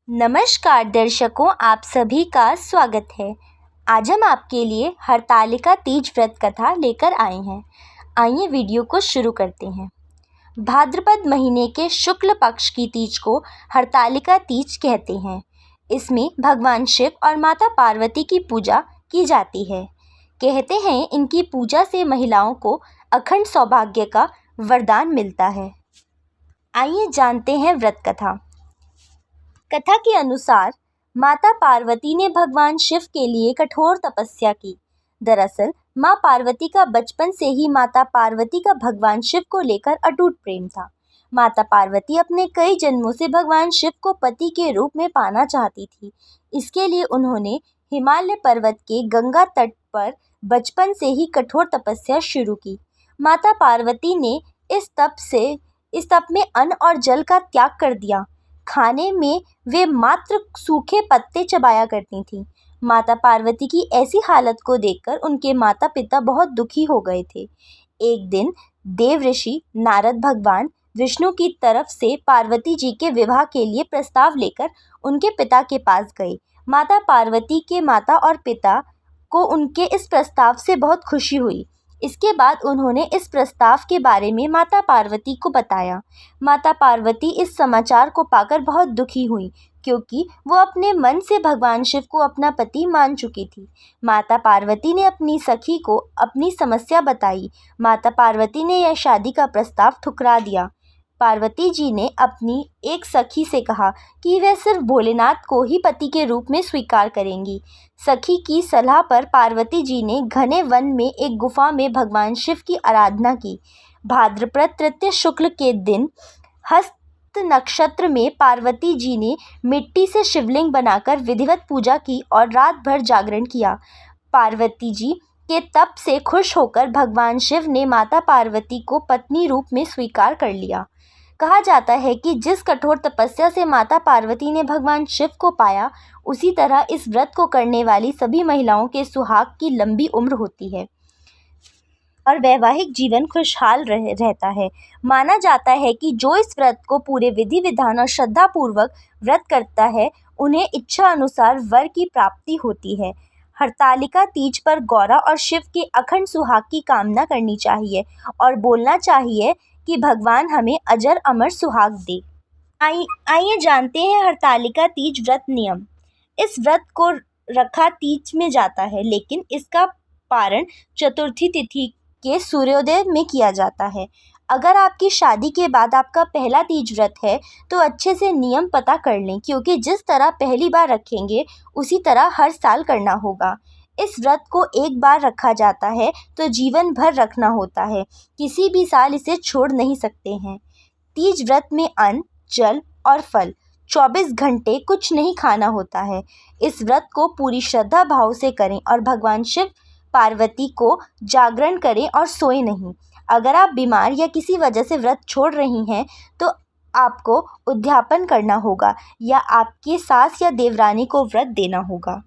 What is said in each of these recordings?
नमस्कार दर्शकों, आप सभी का स्वागत है। आज हम आपके लिए हरतालिका तीज व्रत कथा लेकर आए हैं। आइए वीडियो को शुरू करते हैं। भाद्रपद महीने के शुक्ल पक्ष की तीज को हरतालिका तीज कहते हैं। इसमें भगवान शिव और माता पार्वती की पूजा की जाती है। कहते हैं इनकी पूजा से महिलाओं को अखंड सौभाग्य का वरदान मिलता है। आइए जानते हैं व्रत कथा। कथा के अनुसार माता पार्वती ने भगवान शिव के लिए कठोर तपस्या की। दरअसल माँ पार्वती का बचपन से ही माता पार्वती का भगवान शिव को लेकर अटूट प्रेम था। माता पार्वती अपने कई जन्मों से भगवान शिव को पति के रूप में पाना चाहती थी। इसके लिए उन्होंने हिमालय पर्वत के गंगा तट पर बचपन से ही कठोर तपस्या शुरू की। माता पार्वती ने इस तप में अन्न और जल का त्याग कर दिया। खाने में वे मात्र सूखे पत्ते चबाया करती थीं। माता पार्वती की ऐसी हालत को देखकर उनके माता पिता बहुत दुखी हो गए थे। एक दिन देव ऋषि नारद भगवान विष्णु की तरफ से पार्वती जी के विवाह के लिए प्रस्ताव लेकर उनके पिता के पास गए। माता पार्वती के माता और पिता को उनके इस प्रस्ताव से बहुत खुशी हुई। इसके बाद उन्होंने इस प्रस्ताव के बारे में माता पार्वती को बताया। माता पार्वती इस समाचार को पाकर बहुत दुखी हुई, क्योंकि वो अपने मन से भगवान शिव को अपना पति मान चुकी थी। माता पार्वती ने अपनी सखी को अपनी समस्या बताई। माता पार्वती ने यह शादी का प्रस्ताव ठुकरा दिया। पार्वती जी ने अपनी एक सखी से कहा कि वह सिर्फ भोलेनाथ को ही पति के रूप में स्वीकार करेंगी। सखी की सलाह पर पार्वती जी ने घने वन में एक गुफा में भगवान शिव की आराधना की। भाद्रपद तृतीय शुक्ल के दिन हस्त नक्षत्र में पार्वती जी ने मिट्टी से शिवलिंग बनाकर विधिवत पूजा की और रात भर जागरण किया। पार्वती जी के तप से खुश होकर भगवान शिव ने माता पार्वती को पत्नी रूप में स्वीकार कर लिया। कहा जाता है कि जिस कठोर तपस्या से माता पार्वती ने भगवान शिव को पाया, उसी तरह इस व्रत को करने वाली सभी महिलाओं के सुहाग की लंबी उम्र होती है और वैवाहिक जीवन खुशहाल रहता है। माना जाता है कि जो इस व्रत को पूरे विधि विधान और श्रद्धा पूर्वक व्रत करता है, उन्हें इच्छा अनुसार वर की प्राप्ति होती है। हरतालिका तीज पर गौरा और शिव के अखंड सुहाग की कामना करनी चाहिए और बोलना चाहिए कि भगवान हमें अजर अमर सुहाग दे। आइए जानते हैं हरतालिका तीज व्रत नियम। इस व्रत को रखा तीज में जाता है, लेकिन इसका पारण चतुर्थी तिथि के सूर्योदय में किया जाता है। अगर आपकी शादी के बाद आपका पहला तीज व्रत है तो अच्छे से नियम पता कर लें, क्योंकि जिस तरह पहली बार रखेंगे उसी तरह हर साल करना होगा। इस व्रत को एक बार रखा जाता है तो जीवन भर रखना होता है, किसी भी साल इसे छोड़ नहीं सकते हैं। तीज व्रत में अन्न, जल और फल 24 घंटे कुछ नहीं खाना होता है। इस व्रत को पूरी श्रद्धा भाव से करें और भगवान शिव पार्वती को जागरण करें और सोए नहीं। अगर आप बीमार या किसी वजह से व्रत छोड़ रही हैं तो आपको उद्यापन करना होगा या आपकी सास या देवरानी को व्रत देना होगा।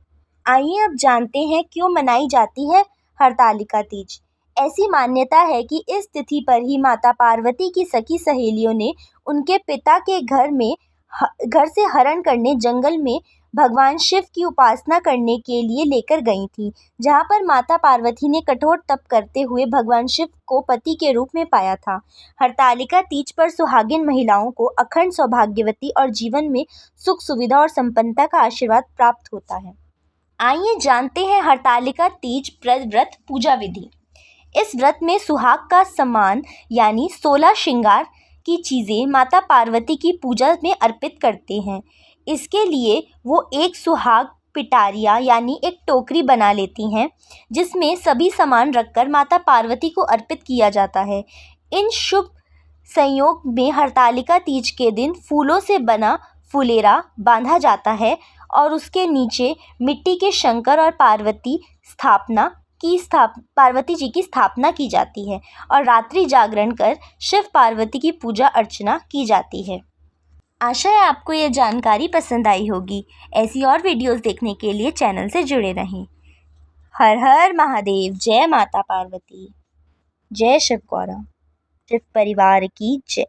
आइए अब जानते हैं क्यों मनाई जाती है हरतालिका तीज। ऐसी मान्यता है कि इस तिथि पर ही माता पार्वती की सखी सहेलियों ने उनके पिता के घर से हरण करने जंगल में भगवान शिव की उपासना करने के लिए लेकर गई थी, जहां पर माता पार्वती ने कठोर तप करते हुए भगवान शिव को पति के रूप में पाया था। हरतालिका तीज पर सुहागिन महिलाओं को अखंड सौभाग्यवती और जीवन में सुख सुविधा और संपन्नता का आशीर्वाद प्राप्त होता है। आइए जानते हैं हरतालिका तीज व्रत पूजा विधि। इस व्रत में सुहाग का सामान यानी 16 श्रृंगार की चीज़ें माता पार्वती की पूजा में अर्पित करते हैं। इसके लिए वो एक सुहाग पिटारिया यानी एक टोकरी बना लेती हैं, जिसमें सभी सामान रखकर माता पार्वती को अर्पित किया जाता है। इन शुभ संयोग में हरतालिका तीज के दिन फूलों से बना फुलेरा बांधा जाता है और उसके नीचे मिट्टी के शंकर और पार्वती जी की स्थापना की जाती है और रात्रि जागरण कर शिव पार्वती की पूजा अर्चना की जाती है। आशा है आपको ये जानकारी पसंद आई होगी। ऐसी और वीडियोस देखने के लिए चैनल से जुड़े रहें। हर हर महादेव। जय माता पार्वती। जय शिव गौरा। शिव परिवार की जय।